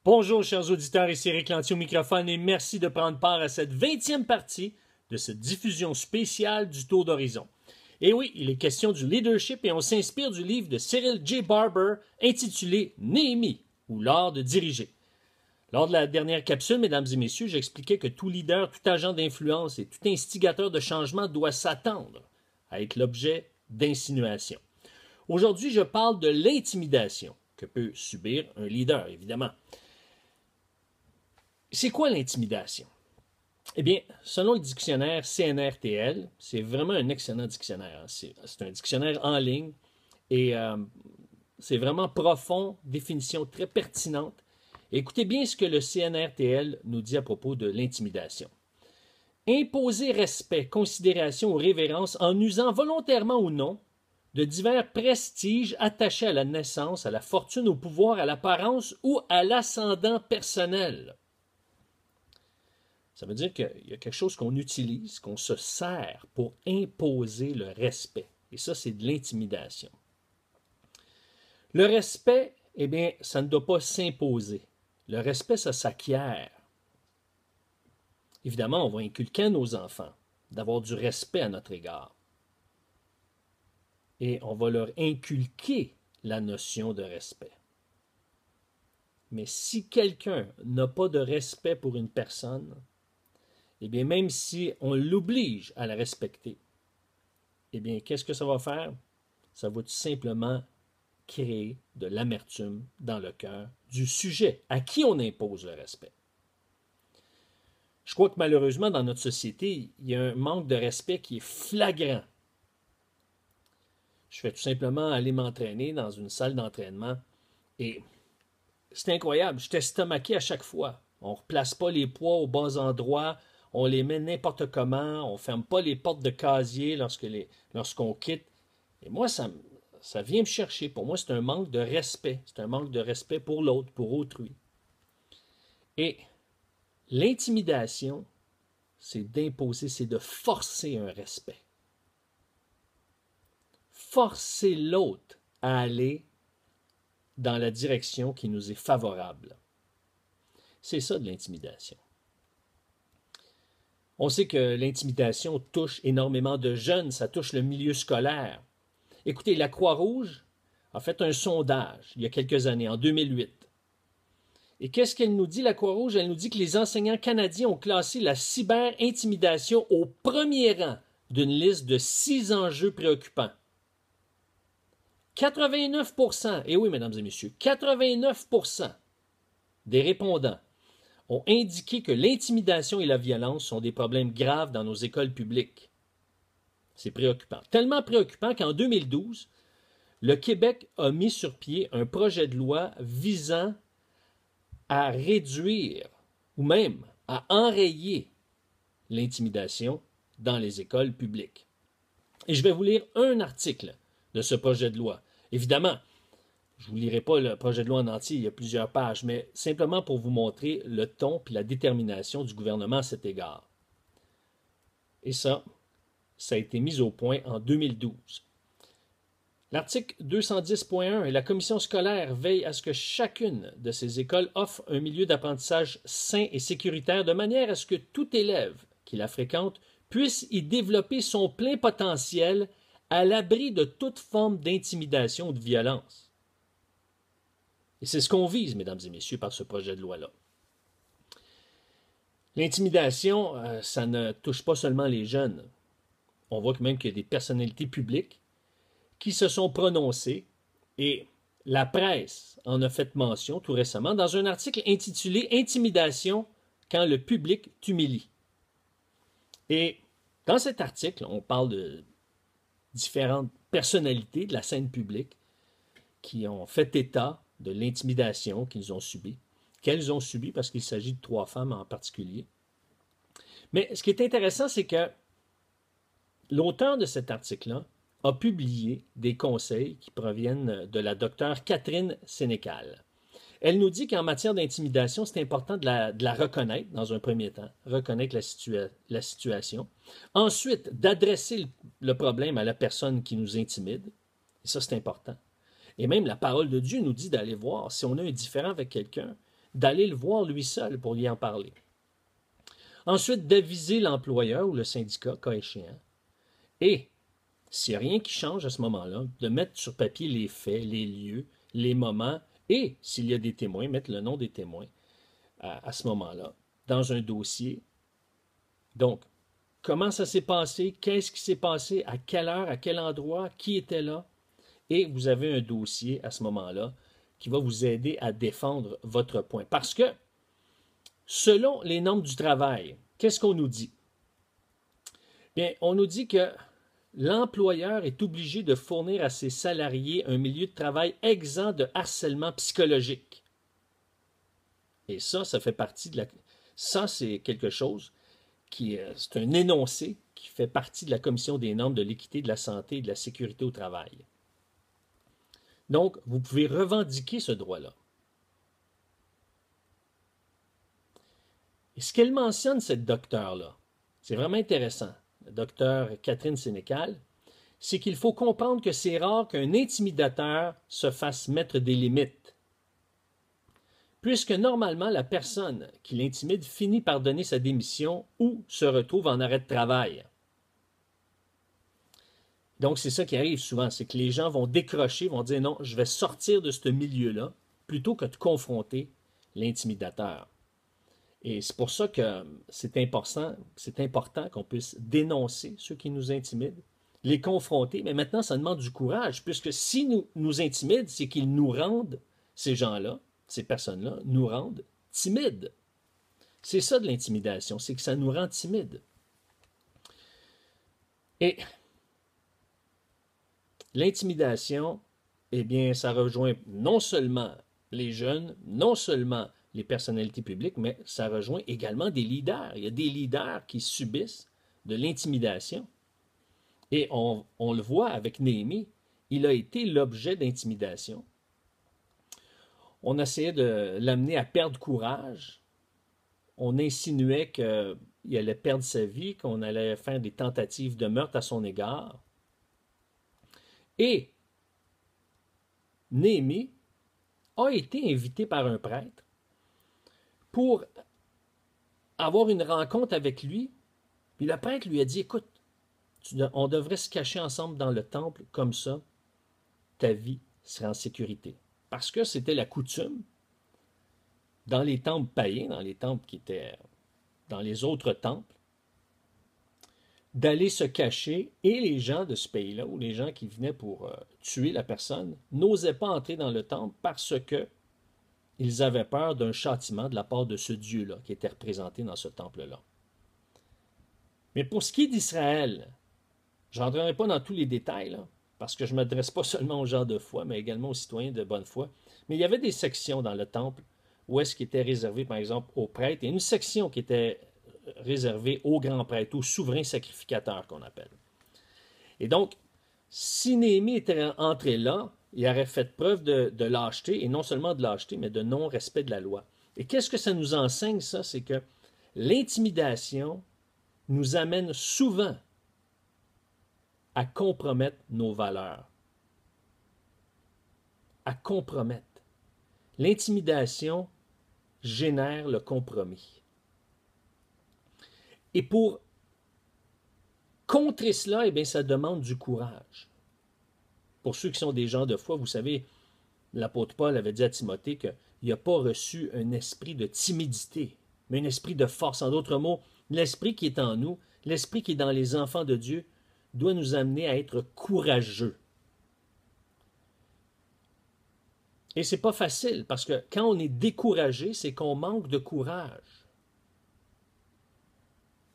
Bonjour chers auditeurs, ici Éric Lantier au microphone et merci de prendre part à cette 20e partie de cette diffusion spéciale du Tour d'Horizon. Et oui, il est question du leadership et on s'inspire du livre de Cyril J. Barber intitulé « Néhémie » ou « L'art de diriger ». Lors de la dernière capsule, mesdames et messieurs, j'expliquais que tout leader, tout agent d'influence et tout instigateur de changement doit s'attendre à être l'objet d'insinuations. Aujourd'hui, je parle de l'intimidation que peut subir un leader, évidemment. C'est quoi l'intimidation? Eh bien, selon le dictionnaire CNRTL, c'est vraiment un excellent dictionnaire. C'est un dictionnaire en ligne et c'est vraiment profond, définition très pertinente. Écoutez bien ce que le CNRTL nous dit à propos de l'intimidation. Imposer respect, considération ou révérence en usant volontairement ou non de divers prestiges attachés à la naissance, à la fortune, au pouvoir, à l'apparence ou à l'ascendant personnel. Ça veut dire qu'il y a quelque chose qu'on utilise, qu'on se sert pour imposer le respect. Et ça, c'est de l'intimidation. Le respect, eh bien, ça ne doit pas s'imposer. Le respect, ça s'acquiert. Évidemment, on va inculquer à nos enfants d'avoir du respect à notre égard. Et on va leur inculquer la notion de respect. Mais si quelqu'un n'a pas de respect pour une personne, eh bien, même si on l'oblige à la respecter, eh bien, qu'est-ce que ça va faire? Ça va tout simplement créer de l'amertume dans le cœur du sujet à qui on impose le respect. Je crois que malheureusement, dans notre société, il y a un manque de respect qui est flagrant. Je fais tout simplement aller m'entraîner dans une salle d'entraînement et c'est incroyable, je suis estomaqué à chaque fois. On ne replace pas les poids aux bons endroits, on les met n'importe comment, on ne ferme pas les portes de casier lorsqu'on quitte. Et moi, ça vient me chercher. Pour moi, c'est un manque de respect. C'est un manque de respect pour l'autre, pour autrui. Et l'intimidation, c'est d'imposer, c'est de forcer un respect. Forcer l'autre à aller dans la direction qui nous est favorable. C'est ça de l'intimidation. On sait que l'intimidation touche énormément de jeunes, ça touche le milieu scolaire. Écoutez, la Croix-Rouge a fait un sondage il y a quelques années, en 2008. Et qu'est-ce qu'elle nous dit, la Croix-Rouge? Elle nous dit que les enseignants canadiens ont classé la cyber-intimidation au premier rang d'une liste de 6 enjeux préoccupants. 89%, et oui, mesdames et messieurs, 89% des répondants ont indiqué que l'intimidation et la violence sont des problèmes graves dans nos écoles publiques. C'est préoccupant. Tellement préoccupant qu'en 2012, le Québec a mis sur pied un projet de loi visant à réduire ou même à enrayer l'intimidation dans les écoles publiques. Et je vais vous lire un article de ce projet de loi. Évidemment, je ne vous lirai pas le projet de loi en entier, il y a plusieurs pages, mais simplement pour vous montrer le ton et la détermination du gouvernement à cet égard. Et ça a été mis au point en 2012. L'article 210.1 et la commission scolaire veille à ce que chacune de ces écoles offre un milieu d'apprentissage sain et sécuritaire de manière à ce que tout élève qui la fréquente puisse y développer son plein potentiel à l'abri de toute forme d'intimidation ou de violence. Et c'est ce qu'on vise, mesdames et messieurs, par ce projet de loi-là. L'intimidation, ça ne touche pas seulement les jeunes. On voit quand même qu'il y a des personnalités publiques qui se sont prononcées et la presse en a fait mention tout récemment dans un article intitulé « Intimidation quand le public t'humilie ». Et dans cet article, on parle de différentes personnalités de la scène publique qui ont fait état de l'intimidation qu'elles ont subie parce qu'il s'agit de 3 femmes en particulier. Mais ce qui est intéressant, c'est que l'auteur de cet article-là a publié des conseils qui proviennent de la docteure Catherine Sénécal. Elle nous dit qu'en matière d'intimidation, c'est important de la reconnaître dans un premier temps, reconnaître la situation. Ensuite, d'adresser le problème à la personne qui nous intimide. Et ça, c'est important. Et même la parole de Dieu nous dit d'aller voir, si on a un différend avec quelqu'un, d'aller le voir lui seul pour lui en parler. Ensuite, d'aviser l'employeur ou le syndicat, cas échéant. Et, s'il n'y a rien qui change à ce moment-là, de mettre sur papier les faits, les lieux, les moments, et, s'il y a des témoins, mettre le nom des témoins à ce moment-là, dans un dossier. Donc, comment ça s'est passé, qu'est-ce qui s'est passé, à quelle heure, à quel endroit, qui était là, et vous avez un dossier à ce moment-là qui va vous aider à défendre votre point. Parce que, selon les normes du travail, qu'est-ce qu'on nous dit? Bien, on nous dit que l'employeur est obligé de fournir à ses salariés un milieu de travail exempt de harcèlement psychologique. Et ça fait partie de la... Ça, c'est quelque chose c'est un énoncé qui fait partie de la Commission des normes de l'équité, de la santé et de la sécurité au travail. Donc, vous pouvez revendiquer ce droit-là. Et ce qu'elle mentionne, cette docteure-là, c'est vraiment intéressant, la docteure Catherine Sénécal, c'est qu'il faut comprendre que c'est rare qu'un intimidateur se fasse mettre des limites, puisque normalement, la personne qui l'intimide finit par donner sa démission ou se retrouve en arrêt de travail. Donc, c'est ça qui arrive souvent, c'est que les gens vont décrocher, vont dire non, je vais sortir de ce milieu-là, plutôt que de confronter l'intimidateur. Et c'est pour ça que c'est important qu'on puisse dénoncer ceux qui nous intimident, les confronter. Mais maintenant, ça demande du courage, puisque si nous intimident, c'est qu'ils nous rendent, ces gens-là, ces personnes-là, nous rendent timides. C'est ça de l'intimidation, c'est que ça nous rend timides. Et l'intimidation, eh bien, ça rejoint non seulement les jeunes, non seulement les personnalités publiques, mais ça rejoint également des leaders. Il y a des leaders qui subissent de l'intimidation. Et on le voit avec Néhémie, il a été l'objet d'intimidation. On essayait de l'amener à perdre courage. On insinuait qu'il allait perdre sa vie, qu'on allait faire des tentatives de meurtre à son égard. Et Néhémie a été invité par un prêtre pour avoir une rencontre avec lui. Puis le prêtre lui a dit, écoute, on devrait se cacher ensemble dans le temple, comme ça, ta vie serait en sécurité. Parce que c'était la coutume, dans les temples païens, dans les temples qui étaient dans les autres temples, d'aller se cacher, et les gens de ce pays-là, ou les gens qui venaient pour tuer la personne, n'osaient pas entrer dans le temple parce que ils avaient peur d'un châtiment de la part de ce Dieu-là qui était représenté dans ce temple-là. Mais pour ce qui est d'Israël, je n'entrerai pas dans tous les détails, là, parce que je ne m'adresse pas seulement aux gens de foi, mais également aux citoyens de bonne foi. Mais il y avait des sections dans le temple où est-ce qui était réservé, par exemple, aux prêtres, et une section qui était réservée aux grands prêtres, aux souverains sacrificateurs qu'on appelle. Et donc, si Néhémie était entré là, il aurait fait preuve de lâcheté, et non seulement de lâcheté, mais de non-respect de la loi. Et qu'est-ce que ça nous enseigne, ça? C'est que l'intimidation nous amène souvent à compromettre nos valeurs. À compromettre. L'intimidation génère le compromis. Et pour contrer cela, eh bien, ça demande du courage. Pour ceux qui sont des gens de foi, vous savez, l'apôtre Paul avait dit à Timothée qu'il n'a pas reçu un esprit de timidité, mais un esprit de force. En d'autres mots, l'esprit qui est en nous, l'esprit qui est dans les enfants de Dieu, doit nous amener à être courageux. Et c'est pas facile, parce que quand on est découragé, c'est qu'on manque de courage.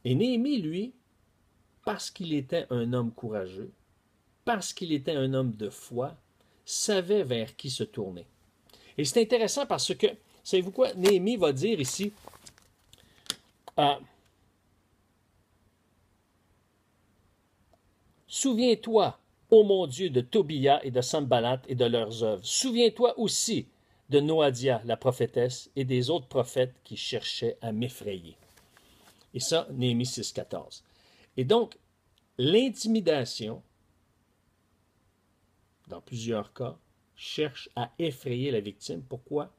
Et Néhémie, lui, parce qu'il était un homme courageux, parce qu'il était un homme de foi, savait vers qui se tourner. Et c'est intéressant parce que, savez-vous quoi, Néhémie va dire ici, souviens-toi, ô mon Dieu, de Tobia et de Sanballat et de leurs œuvres. Souviens-toi aussi de Noadia, la prophétesse, et des autres prophètes qui cherchaient à m'effrayer. Et ça, Néhémie 6,14. Et donc, l'intimidation, dans plusieurs cas, cherche à effrayer la victime. Pourquoi?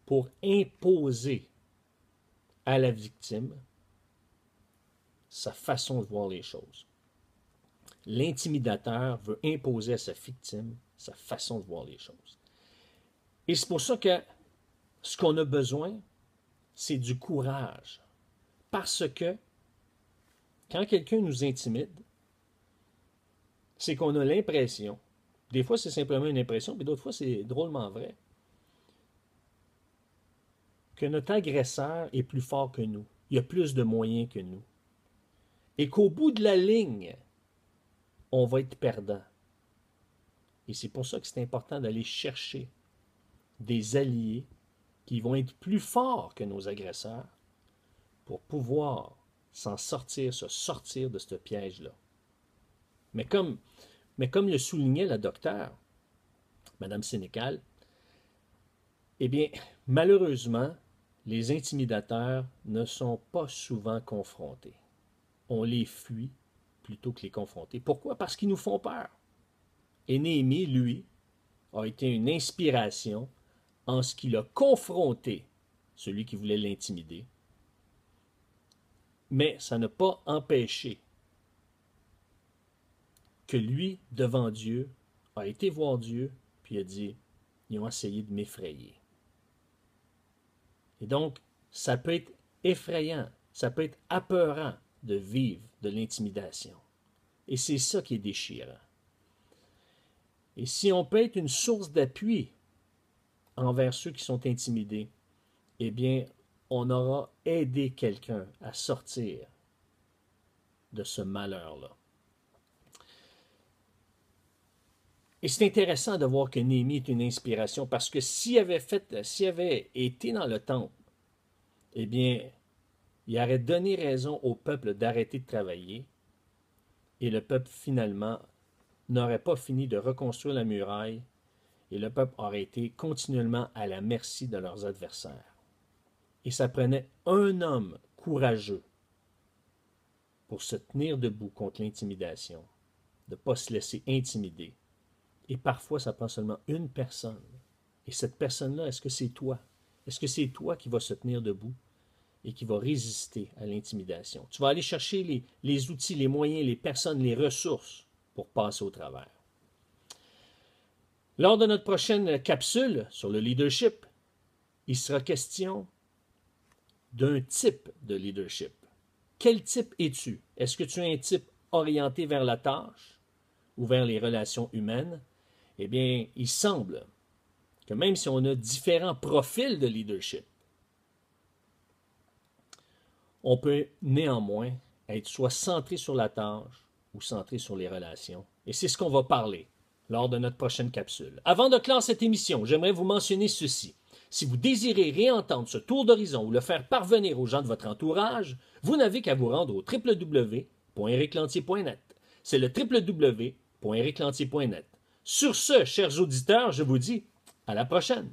pour imposer à la victime sa façon de voir les choses. L'intimidateur veut imposer à sa victime sa façon de voir les choses. Et c'est pour ça que ce qu'on a besoin, c'est du courage. Parce que quand quelqu'un nous intimide, c'est qu'on a l'impression, des fois c'est simplement une impression, puis d'autres fois c'est drôlement vrai, que notre agresseur est plus fort que nous. Il a plus de moyens que nous. Et qu'au bout de la ligne, on va être perdant. Et c'est pour ça que c'est important d'aller chercher des alliés qui vont être plus forts que nos agresseurs pour pouvoir s'en sortir, se sortir de ce piège-là. Mais comme le soulignait la docteure, Mme Sénécal, eh bien, malheureusement, les intimidateurs ne sont pas souvent confrontés. On les fuit plutôt que les confronter. Pourquoi? Parce qu'ils nous font peur. Et Néhémie, lui, a été une inspiration en ce qu'il a confronté celui qui voulait l'intimider. Mais ça n'a pas empêché que lui, devant Dieu, a été voir Dieu, puis a dit, ils ont essayé de m'effrayer. Et donc, ça peut être effrayant, ça peut être apeurant de vivre de l'intimidation. Et c'est ça qui est déchirant. Et si on peut être une source d'appui envers ceux qui sont intimidés, eh bien, on aura aidé quelqu'un à sortir de ce malheur-là. Et c'est intéressant de voir que Néhémie est une inspiration parce que s'il avait été dans le temple, eh bien, il aurait donné raison au peuple d'arrêter de travailler et le peuple finalement n'aurait pas fini de reconstruire la muraille et le peuple aurait été continuellement à la merci de leurs adversaires. Et ça prenait un homme courageux pour se tenir debout contre l'intimidation, de ne pas se laisser intimider. Et parfois, ça prend seulement une personne. Et cette personne-là, est-ce que c'est toi? Est-ce que c'est toi qui vas se tenir debout et qui va résister à l'intimidation? Tu vas aller chercher les outils, les moyens, les personnes, les ressources pour passer au travers. Lors de notre prochaine capsule sur le leadership, il sera question d'un type de leadership. Quel type es-tu? Est-ce que tu es un type orienté vers la tâche ou vers les relations humaines? Eh bien, il semble que même si on a différents profils de leadership, on peut néanmoins être soit centré sur la tâche ou centré sur les relations. Et c'est ce qu'on va parler lors de notre prochaine capsule. Avant de clore cette émission, j'aimerais vous mentionner ceci. Si vous désirez réentendre ce tour d'horizon ou le faire parvenir aux gens de votre entourage, vous n'avez qu'à vous rendre au www.ericlantier.net. C'est le www.ericlantier.net. Sur ce, chers auditeurs, je vous dis à la prochaine.